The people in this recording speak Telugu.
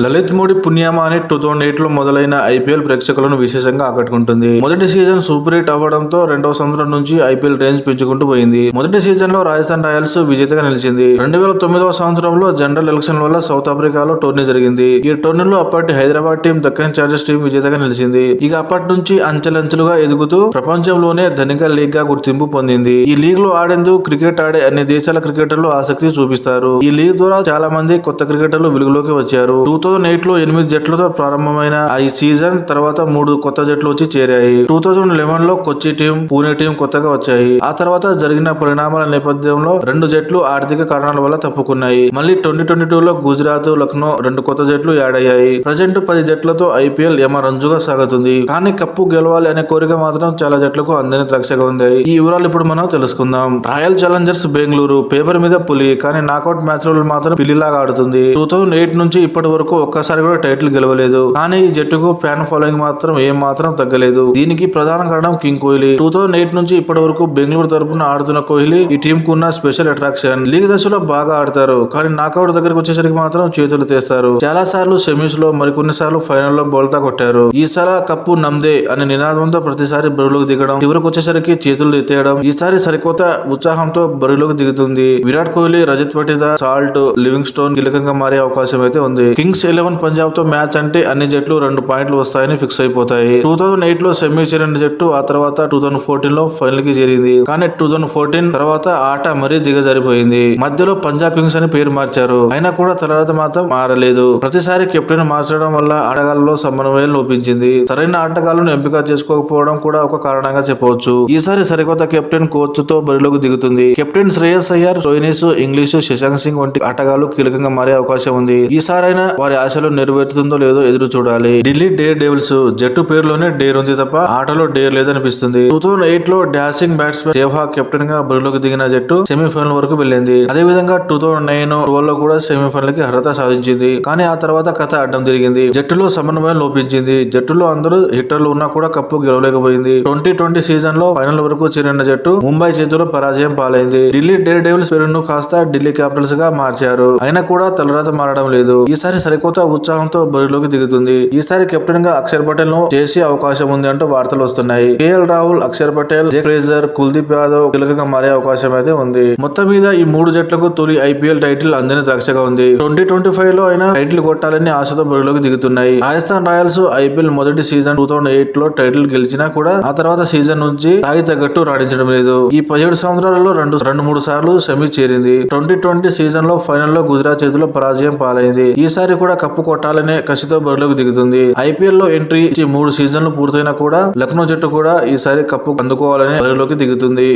లలిత్ మోడీ పుణ్యమా అని 2008 లో మొదలైన ఐపీఎల్ ప్రేక్షకులను విశేషంగా ఆకట్టుకుంటుంది. మొదటి సీజన్ సూపర్ హిట్ అవ్వడంతో రెండవ సంవత్సరం నుంచి ఐపీఎల్ రేంజ్ పెంచుకుంటూ పోయింది. మొదటి సీజన్ లో రాజస్థాన్ రాయల్స్ విజేతగా నిలిచింది. 2009వ సంవత్సరంలో జనరల్ ఎలక్షన్ వల్ల సౌత్ ఆఫ్రికాలో టోర్నీ జరిగింది. ఈ టోర్నీలో అప్పటి Hyderabad team Deccan chargers team విజేతగా నిలిచింది. ఇక అప్పటి నుంచి అంచెలంచెలుగా ఎదుగుతూ ప్రపంచంలోనే ధనిక లీగ్ గా గుర్తింపు పొందింది. ఈ లీగ్ లో ఆడేందుకు క్రికెట్ ఆడే అన్ని దేశాల క్రికెటర్లు ఆసక్తి చూపిస్తారు. ఈ లీగ్ ద్వారా చాలా మంది కొత్త క్రికెటర్లు వెలుగులోకి వచ్చారు. 2008 లో 8 జట్లతో ప్రారంభమైన ఈ సీజన్ తర్వాత 3 కొత్త జట్లు వచ్చి చేరాయి. 2011 లో కొచ్చి టీం, పూణే టీం కొత్తగా వచ్చాయి. ఆ తర్వాత జరిగిన పరిణామాల నేపథ్యంలో 2 జట్లు ఆర్థిక కారణాల వల్ల తప్పుకున్నాయి. మళ్ళీ 2022 లో గుజరాత్, లక్నో 2 కొత్త జట్లు యాడ్ అయ్యాయి. ప్రజెంట్ 10 జట్లతో ఐపీఎల్ యమరంజుగా సాగుతుంది. కానీ కప్పు గెలవాలి అనే కోరిక మాత్రం చాలా జట్లకు అందని ద్రాక్షగా ఉంది. ఈ వివరాలు ఇప్పుడు మనం తెలుసుకుందాం. రాయల్ ఛాలెంజర్స్ బెంగళూరు పేపర్ మీద పులి, కానీ నాకౌట్ మ్యాచ్ లో మాత్రం పిల్లిలాగా ఆడుతుంది. 2008 నుంచి ఇప్పటి వరకు ఒక్కసారి కూడా టైటిల్ గెలవలేదు. కానీ ఈ జట్టుకు ఫ్యాన్ ఫాలోయింగ్ మాత్రం ఏం మాత్రం తగ్గలేదు. దీనికి ప్రధాన కారణం కింగ్ కోహ్లీ. 2008 నుంచి ఇప్పటి వరకు బెంగళూరు తరపున ఆడుతున్న కోహ్లీ ఈ టీం కు ఉన్న స్పెషల్ అట్రాక్షన్. లీగ్ దశలో బాగా ఆడతారు, కానీ నాకౌట్ దగ్గరకు వచ్చేసరికి మాత్రం చేతులు తెస్తారు. చాలా సార్లు సెమీస్ లో, మరికొన్ని సార్లు ఫైనల్ లో బోల్తా కొట్టారు. ఈసారి కప్పు నమ్దే అనే నినాదంతో ప్రతిసారి బరిలోకి దిగడం, చివరికి వచ్చేసరికి చేతులు ఎత్తేయడం ఈసారి సరికొత్త ఉత్సాహంతో బరిలోకి దిగుతుంది. Virat Kohli, Rajat Patidar, salt, living stone కీలకంగా మారే అవకాశం అయితే ఉంది. కింగ్స్ 11 పంజాబ్ తో మ్యాచ్ అంటే అన్ని జట్లు 2 పాయింట్లు వస్తాయని ఫిక్స్ అయిపోతాయి. 2008 లో సెమీ చేరిన జట్టు ఆ తర్వాత 2014 లో ఫైనల్ కి చేరింది. కానీ 2014 తర్వాత ఆట మరీ దిగజారిపోయింది. మధ్యలో పంజాబ్ కింగ్స్ అని పేరు మార్చారు. అయినా కూడా తర్వాత మాత్రం మారలేదు. ప్రతిసారి కెప్టెన్ మార్చడం వల్ల ఆటగాళ్లలో సమన్వయం లోపించింది. సరైన ఆటగాళ్లను ఎంపిక చేసుకోకపోవడం కూడా ఒక కారణంగా చెప్పవచ్చు. ఈసారి సరికొత్త కెప్టెన్ కోచ్ తో బరిలోకి దిగుతుంది. కెప్టెన్ శ్రేయస్ అయ్యర్, సోయినిస్, ఇంగ్లీష్, శశాంక్ సింగ్ వంటి ఆటగాళ్లు కీలకంగా మారే అవకాశం ఉంది. ఈసారైనా వారి ఆశలు నెరవేరుతుందో లేదో ఎదురు చూడాలి. ఢిల్లీ డేర్ డెవిల్స్ జట్టు పేరులోనే డేర్ ఉంది తప్ప ఆటలో డేర్ లేదనిపిస్తుంది. 2008 లో డాషింగ్ బ్యాట్స్మెన్ సెహ్వాగ్ కెప్టెన్ గా బరిలోకి దిగిన జట్టు సెమీఫైనల్ వరకు వెళ్ళింది. అదేవిధంగా 2009-12 లో కూడా సెమీఫైనల్ కి అర్హత సాధించింది. కానీ ఆ తర్వాత కథ అడ్డం తిరిగింది. జట్టులో సమన్వయం లోపించింది. జట్టులో అందరూ హిట్టర్లు ఉన్నా కూడా కప్పు గెలవలేకపోయింది. 2020 సీజన్ లో ఫైనల్ వరకు చేరిన జట్టు ముంబై చేతిలో పరాజయం పాలైంది. ఢిల్లీ డేర్ డెవిల్స్ పేరును కాస్త ఢిల్లీ క్యాపిటల్స్ గా మార్చారు. అయినా కూడా తలరాత మారడం లేదు. ఈసారి సరికొత్త ఉత్సాహంతో బరిలోకి దిగుతుంది. ఈసారి కెప్టెన్ గా అక్షర్ పటేల్ ను చేసే అవకాశం ఉంది అంటూ వార్తలు వస్తున్నాయి. KL Rahul, Akshar Patel, Jake Fraser, Kuldeep Yadav కీలకంగా మారే అవకాశం అయితే ఉంది. మొత్తం మీద ఈ 3 జట్లకు తొలి ఐపీఎల్ టైటిల్ అందని ద్రాక్షగా ఉంది. 2025 లో అయినా టైటిల్ కొట్టాలని ఆశతో బరిలోకి దిగుతున్నాయి. రాజస్థాన్ రాయల్స్ ఐపీఎల్ మొదటి సీజన్ 2008 లో టైటిల్ గెలిచినా కూడా ఆ తర్వాత సీజన్ నుంచి తాగి తగ్గట్టు రాణించడం లేదు. ఈ 17 సంవత్సరాలలో 2-3 సార్లు సెమీ చేరింది. 2020 సీజన్ లో ఫైనల్ లో గుజరాత్ చేతిలో పరాజయం పాలైంది. ఈసారి కూడా కప్పు కొట్టాలనే కసితో బరిలోకి దిగుతుంది. ఐపీఎల్ లో ఎంట్రీ ఇచ్చి 3 సీజన్లు పూర్తయినా కూడా లక్నో జట్టు కూడా ఈసారి కప్పు అందుకోవాలనే బరిలోకి దిగుతుంది.